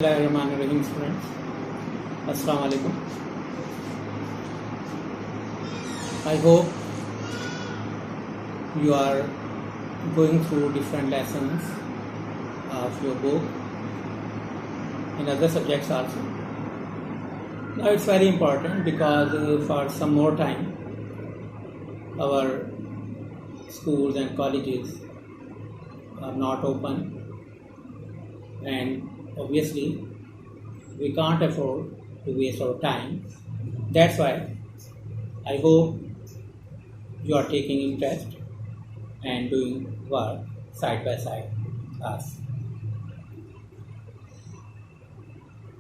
Bismillahirrahmanirrahim, students. Assalamu alaikum. I hope you are going through different lessons of your book in other subjects also. Now it's very important because for some more time our schools and colleges are not open, and obviously we can't afford to waste our time. That's why I hope you are taking interest and doing work side by side us.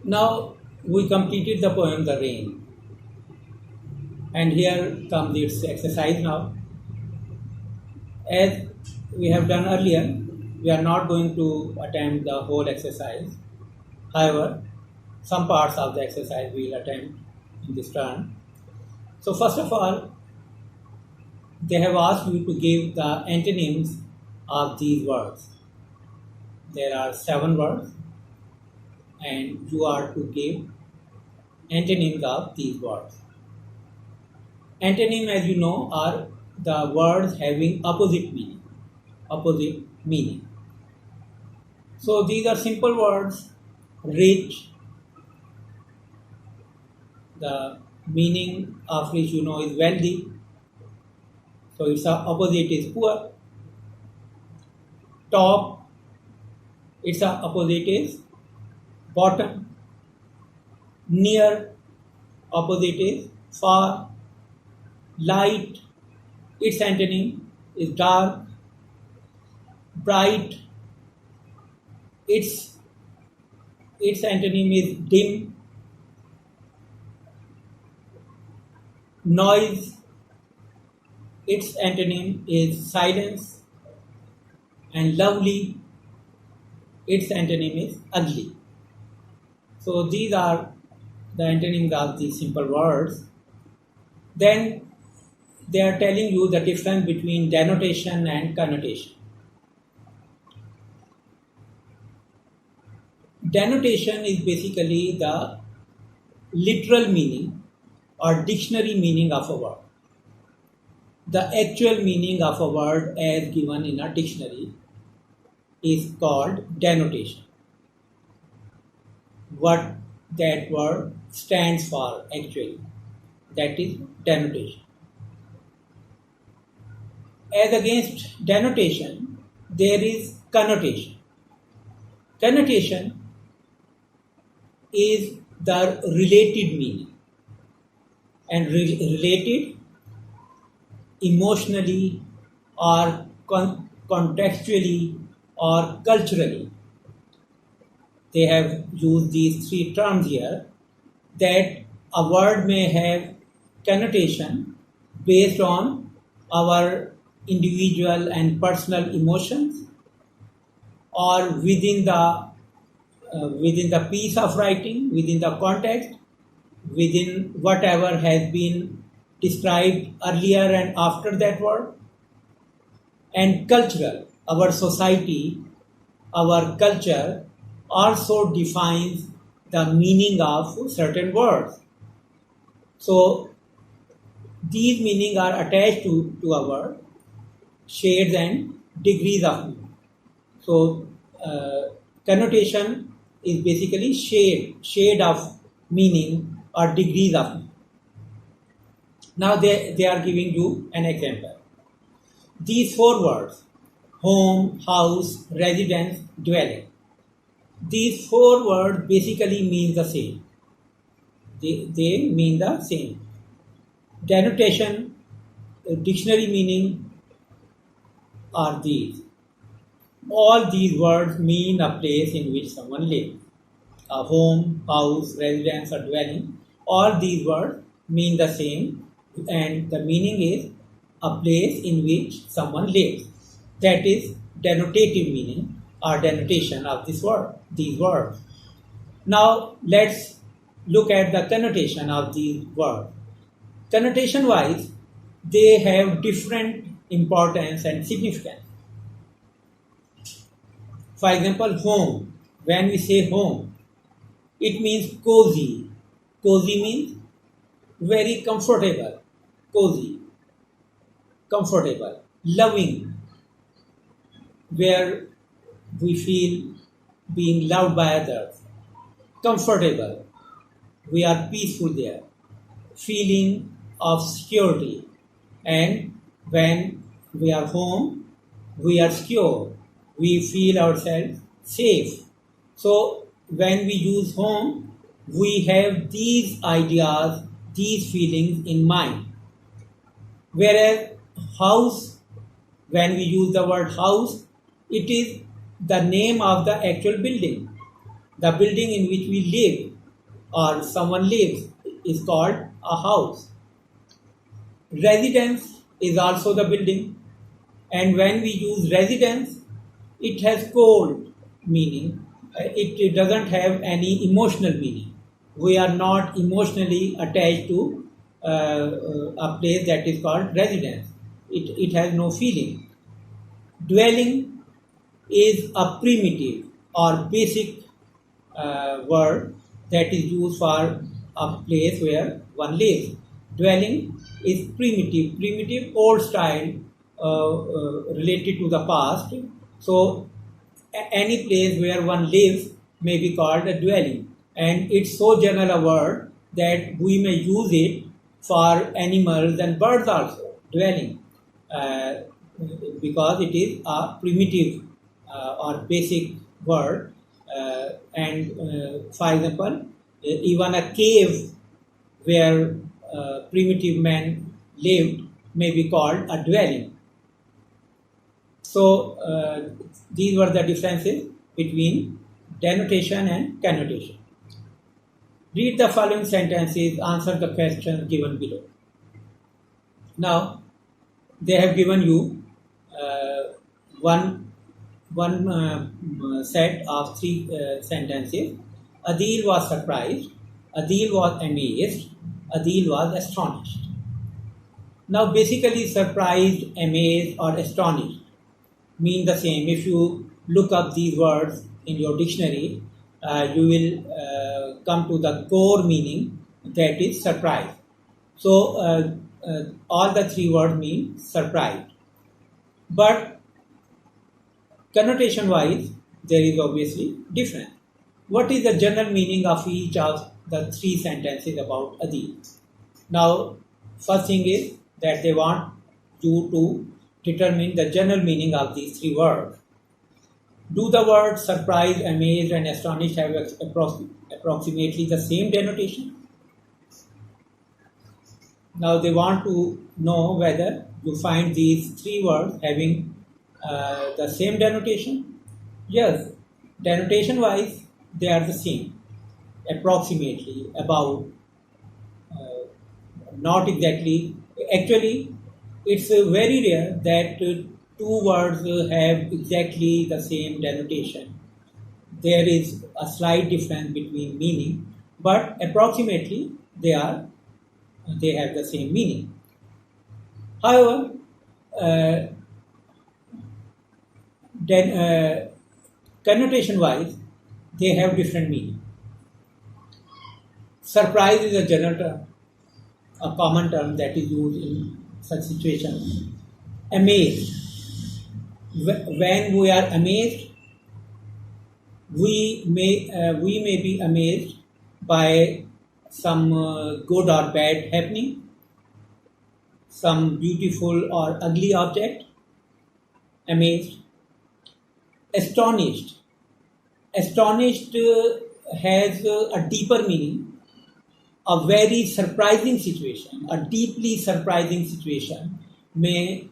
Now we completed the poem The Rain, and here comes its exercise now. As we have done earlier, we are not going to attempt the whole exercise. However, some parts of the exercise we will attempt in this turn. So first of all, they have asked you to give the antonyms of these words. There are 7 words and you are to give antonyms of these words. Antonym, as you know, are the words having opposite meaning. Opposite meaning. So these are simple words. Rich, the meaning of which you know is wealthy, so its opposite is poor. Top, its opposite is bottom. Near, opposite is far. Light, its antonym is dark. Bright, its antonym is dim. Noise, its antonym is silence. And lovely, its antonym is ugly. So these are the antonyms of these simple words. Then they are telling you the difference between denotation and connotation. Denotation is basically the literal meaning or dictionary meaning of a word. The actual meaning of a word as given in a dictionary is called denotation. What that word stands for actually, that is denotation. As against denotation, there is connotation. Connotation is the related meaning, and related emotionally or contextually or culturally. They have used these 3 terms here, that a word may have connotation based on our individual and personal emotions, or within the piece of writing, within the context, within whatever has been described earlier and after that word. And cultural, our society, our culture also defines the meaning of certain words. So these meanings are attached to a word, shades and degrees of meaning. So connotation is basically shade of meaning or degrees of meaning. Now they are giving you an example. These 4 words, home, house, residence, dwelling, these 4 words basically mean the same. They mean the same. Denotation, dictionary meaning are these. All these words mean a place in which someone lives. A home, house, residence or dwelling, all these words mean the same, and the meaning is a place in which someone lives. That is denotative meaning or denotation of these words. Now let's look at the connotation of these words. Connotation wise, they have different importance and significance. For example, home. When we say home, It means cozy. Cozy means very comfortable. Cozy, comfortable, loving, where we feel being loved by others. Comfortable, we are peaceful there. Feeling of security. And when we are home, we are secure. We feel ourselves safe. So when we use home, we have these ideas, these feelings in mind. Whereas house, when we use the word house, it is the name of the actual building. The building in which we live or someone lives is called a house. Residence is also the building, and when we use residence, it has cold meaning. It doesn't have any emotional meaning. We are not emotionally attached to a place that is called residence. It has no feeling. Dwelling is a primitive or basic word that is used for a place where one lives. Dwelling is primitive, old style, related to the past. So, any place where one lives may be called a dwelling, and it's so general a word that we may use it for animals and birds also. Dwelling, uh, because it is a primitive or basic word. And for example, even a cave where primitive man lived may be called a dwelling. So these were the differences between denotation and connotation. Read the following sentences, answer the questions given below. Now, they have given you one set of three sentences. Adil was surprised, Adil was amazed, Adil was astonished. Now, basically, surprised, amazed, or astonished mean the same. If you look up these words in your dictionary, you will come to the core meaning, that is surprise. So, all the three words mean surprise. But connotation wise, there is obviously difference. What is the general meaning of each of the three sentences about Adil? Now, first thing is that they want you to determine the general meaning of these three words. Do the words surprised, amazed, and astonished have approximately the same denotation? Now they want to know whether you find these three words having the same denotation. Yes, denotation wise, they are the same, approximately, about, not exactly. Actually, it's very rare that two words have exactly the same denotation. There is a slight difference between meaning, but approximately they have the same meaning. However, uh, then connotation wise, they have different meaning. Surprise is a general term, a common term that is used in such situations. Amazed. When we are amazed, we may be amazed by some good or bad happening, some beautiful or ugly object. Amazed. Astonished. Astonished has a deeper meaning. A very surprising situation, a deeply surprising situation may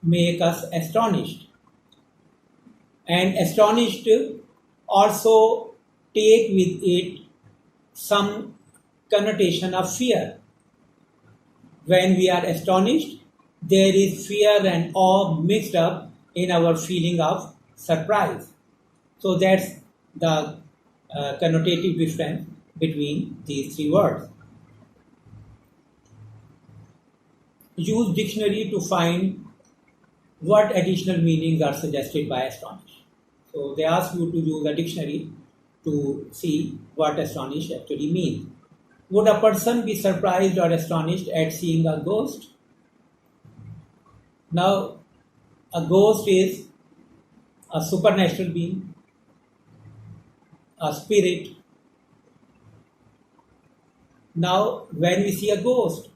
make us astonished. And astonished also take with it some connotation of fear. When we are astonished, there is fear and awe mixed up in our feeling of surprise. So that's the connotative difference between these three words. Use dictionary to find what additional meanings are suggested by astonish. So they ask you to use a dictionary to see what astonished actually means. Would a person be surprised or astonished at seeing a ghost? Now, a ghost is a supernatural being, a spirit. Now, when we see a ghost,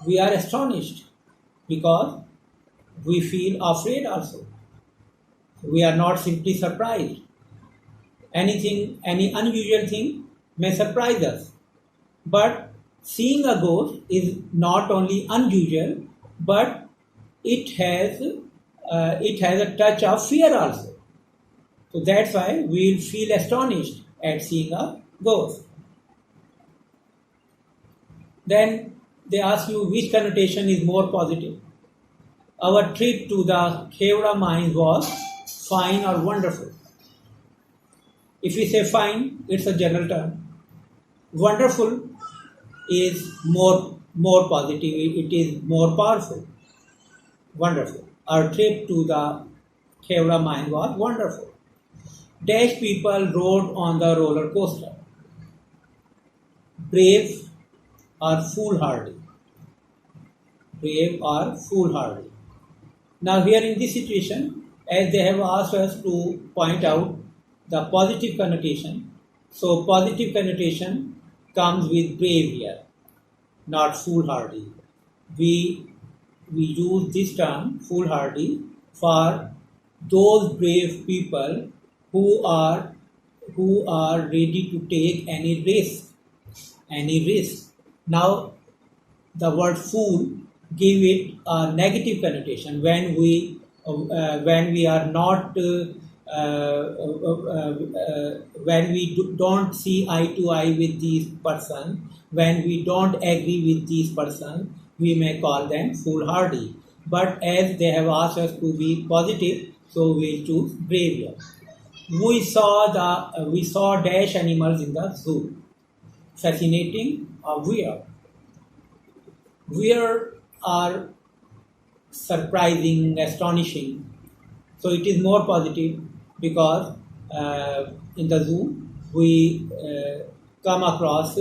we are astonished because we feel afraid also. We are not simply surprised. Any unusual thing may surprise us. But seeing a ghost is not only unusual, but it has a touch of fear also. So that's why we will feel astonished at seeing a ghost. Then they ask you which connotation is more positive. Our trip to the Khewra mines was fine or wonderful. If we say fine, it's a general term. Wonderful is more positive. It is more powerful. Wonderful. Our trip to the Khewra mine was wonderful. Dash people rode on the roller coaster. Brave or foolhardy. Brave or foolhardy. Now here in this situation, as they have asked us to point out the positive connotation, so positive connotation comes with brave here, not foolhardy. We use this term foolhardy for those brave people who are ready to take any risk. Now the word fool give it a negative connotation when we are not when we don't see eye to eye with these person, when we don't agree with these person, we may call them foolhardy. But as they have asked us to be positive, so we choose brave here. We saw dash animals in the zoo. Fascinating or weird? Weird are surprising, astonishing. So it is more positive because in the zoo we come across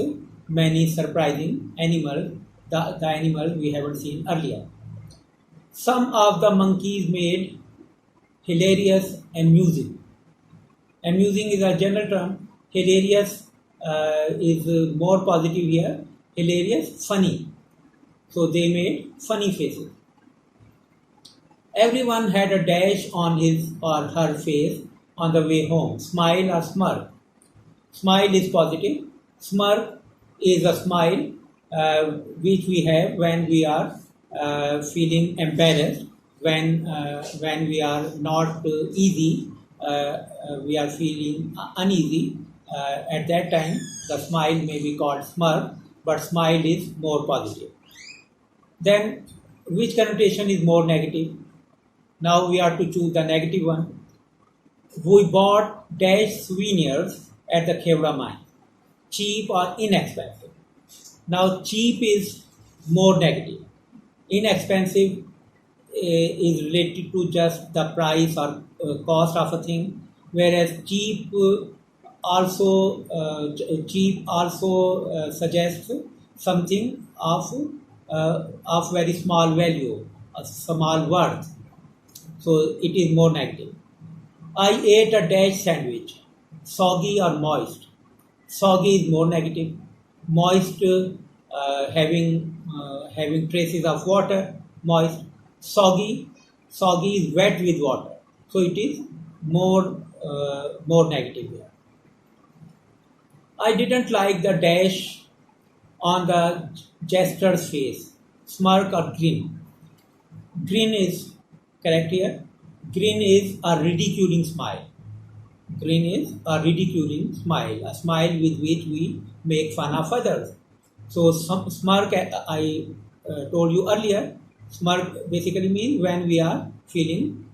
many surprising animals, the animals we haven't seen earlier. Some of the monkeys made hilarious amusing. Amusing is a general term. Hilarious is more positive here. Hilarious, funny. So they made funny faces. Everyone had a dash on his or her face on the way home. Smile or smirk. Smile is positive. Smirk is a smile which we have when we are feeling embarrassed, when we are not easy, we are feeling uneasy. At that time, the smile may be called smirk, but smile is more positive. Then, which connotation is more negative? Now we are to choose the negative one. We bought dash souvenirs at the Khewra mine. Cheap or inexpensive. Now cheap is more negative. Inexpensive is related to just the price or cost of a thing, whereas cheap also suggests something of very small value, a small worth. So it is more negative. I ate a dash sandwich, soggy or moist. Soggy is more negative. Moist having traces of water. Moist. Soggy is wet with water. So it is more negative here. I didn't like the dash on the jester's face. Smirk or grin. Grin is correct here. Grin is a ridiculing smile. Grin is a ridiculing smile, a smile with which we make fun of others. So smirk, I told you earlier, smirk basically means when we are feeling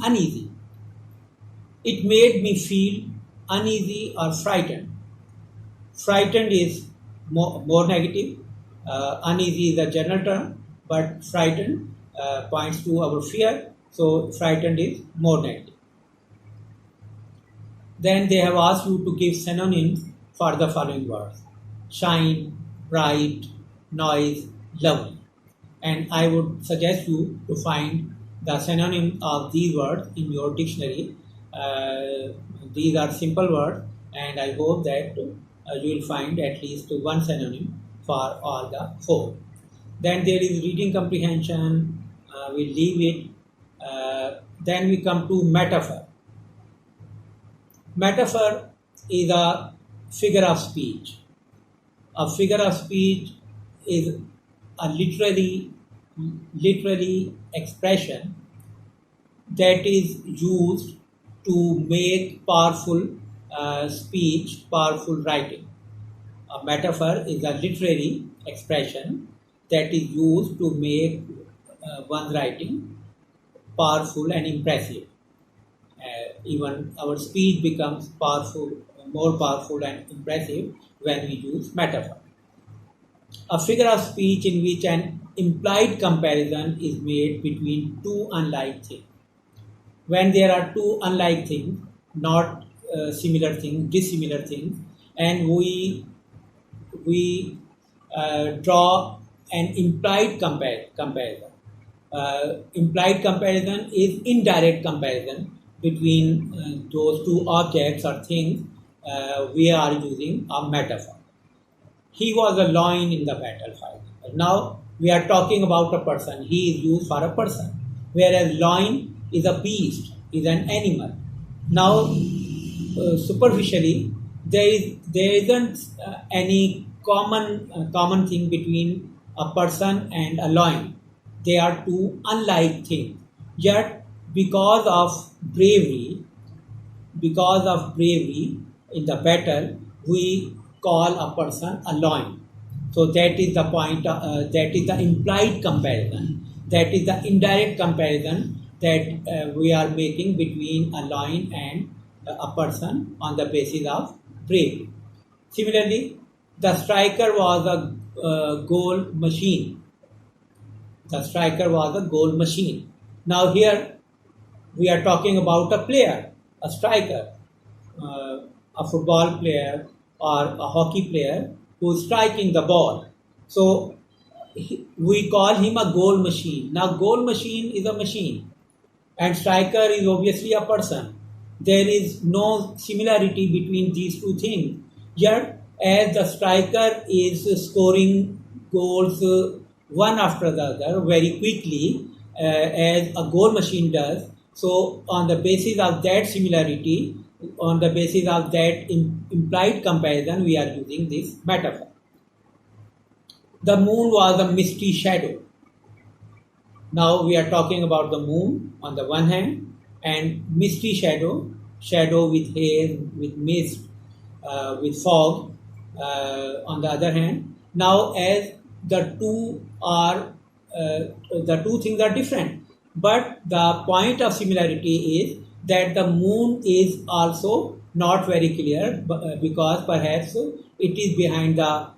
uneasy. It made me feel uneasy or frightened. Frightened is more negative. Uneasy is a general term, but frightened points to our fear. So frightened is more negative. Then they have asked you to give synonyms for the following words: shine, bright, noise, lovely. And I would suggest you to find the synonym of these words in your dictionary. These are simple words, and I hope that you will find at least one synonym for all the four. Then there is reading comprehension. We leave it. Then we come to metaphor. Metaphor is a figure of speech. A figure of speech is a literary expression that is used to make powerful speech, powerful writing. A metaphor is a literary expression that is used to make one's writing powerful and impressive. Even our speech becomes powerful, more powerful and impressive when we use metaphor. A figure of speech in which an implied comparison is made between two unlike things. When there are two unlike things, not similar things, dissimilar things, and we draw an implied comparison. Implied comparison is indirect comparison between those two objects or things. We are using a metaphor. He was a lion in the battle fight. Now we are talking about a person. He is used for a person, whereas lion is a beast, is an animal. Now, superficially, there isn't any common thing between a person and a lion. They are two unlike things. Yet, because of bravery in the battle, we call a person a lion. So that is the point. That is the implied comparison. That is the indirect comparison that we are making between a lion and a person on the basis of bravery. Similarly, the striker was a goal machine. The striker was a goal machine. Now here we are talking about a player, a striker, a football player or a hockey player who is striking the ball. So we call him a goal machine. Now goal machine is a machine and striker is obviously a person. There is no similarity between these two things. Yet as the striker is scoring goals one after the other very quickly as a goal machine does, so on the basis of that similarity, on the basis of that implied comparison, we are using this metaphor. The moon was a misty shadow. Now we are talking about the moon on the one hand and misty shadow with haze, with mist, with fog on the other hand. Now as the two things are different, but the point of similarity is that the moon is also not very clear because perhaps it is behind the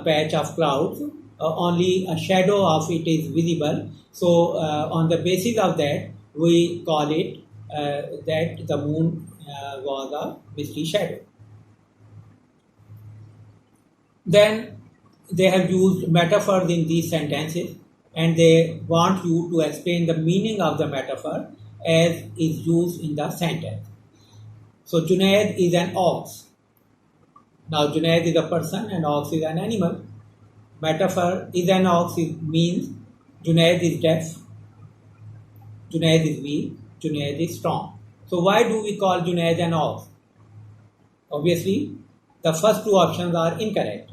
patch of clouds. Only a shadow of it is visible. So on the basis of that, we call it that the moon was a misty shadow. Then they have used metaphors in these sentences and they want you to explain the meaning of the metaphor as is used in the sentence. So Junaid is an ox. Now Junaid is a person and ox is an animal. Metaphor is an ox means Junaid is deaf, Junaid is weak, Junaid is strong. So why do we call Junaid an ox? Obviously, the first two options are incorrect.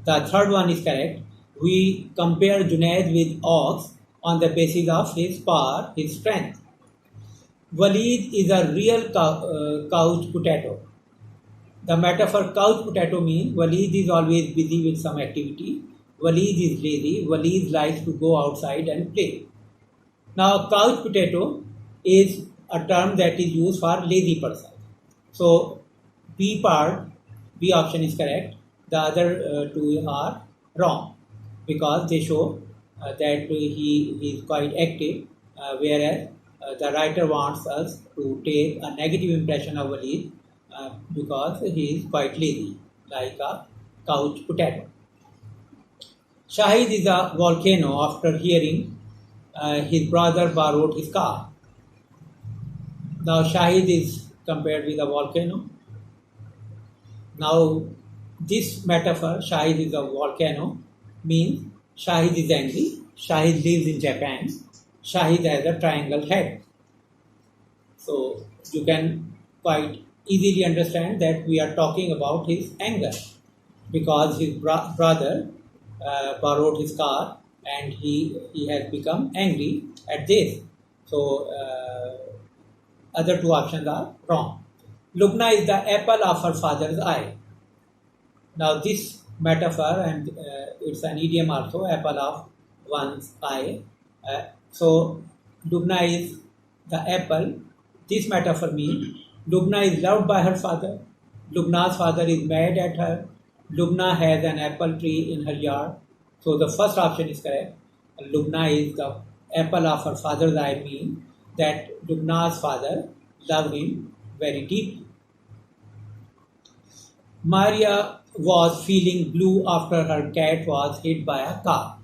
The third one is correct. We compare Junaid with ox on the basis of his power, his strength. Walid is a real couch potato. The metaphor couch potato means Walid is always busy with some activity. Walid is lazy. Walid likes to go outside and play. Now, couch potato is a term that is used for lazy person. So, B option is correct. The other two are wrong because they show that he is quite active, whereas the writer wants us to take a negative impression of Walid because he is quite lazy, like a couch potato. Shahid is a volcano after hearing his brother borrowed his car. Now Shahid is compared with a volcano. Now this metaphor, Shahid is a volcano, means Shahid is angry. Shahid lives in Japan. Shahid has a triangle head. So you can quite easily understand that we are talking about his anger, because his brother borrowed his car and he has become angry at this. So other two options are wrong. Lubna is the apple of her father's eye. Now this metaphor, and it's an idiom also, apple of one's eye. So Lubna is the apple. This metaphor means Lubna is loved by her father. Lubna's father is mad at her. Lubna has an apple tree in her yard. So the first option is correct. Lubna is the apple of her father's eye, means that Lubna's father loved him very deeply. Maria was feeling blue after her cat was hit by a car.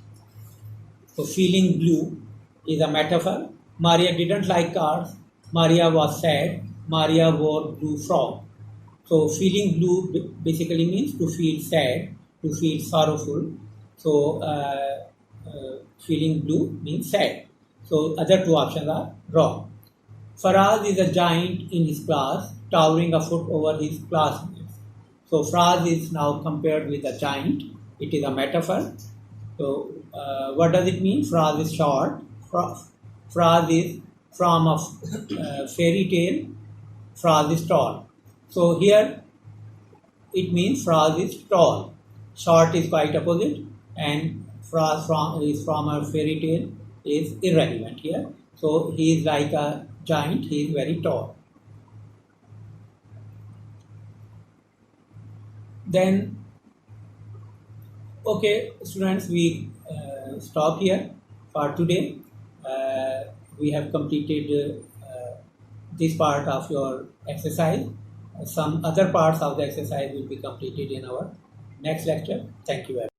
So feeling blue is a metaphor. Maria didn't like cars. Maria was sad. Maria wore blue frock. So feeling blue basically means to feel sad, to feel sorrowful. So feeling blue means sad. So other two options are wrong. Faraz is a giant in his class, towering a foot over his classmates. So Faraz is now compared with a giant. It is a metaphor. So what does it mean? Faraz is short. Faraz is from a fairy tale. Faraz is tall. So here it means Faraz is tall. Short is quite opposite, and Faraz is from a fairy tale is irrelevant here. So he is like a giant. He is very tall. Then, okay, students, we stop here for today. We have completed this part of your exercise. Some other parts of the exercise will be completed in our next lecture. Thank you very much.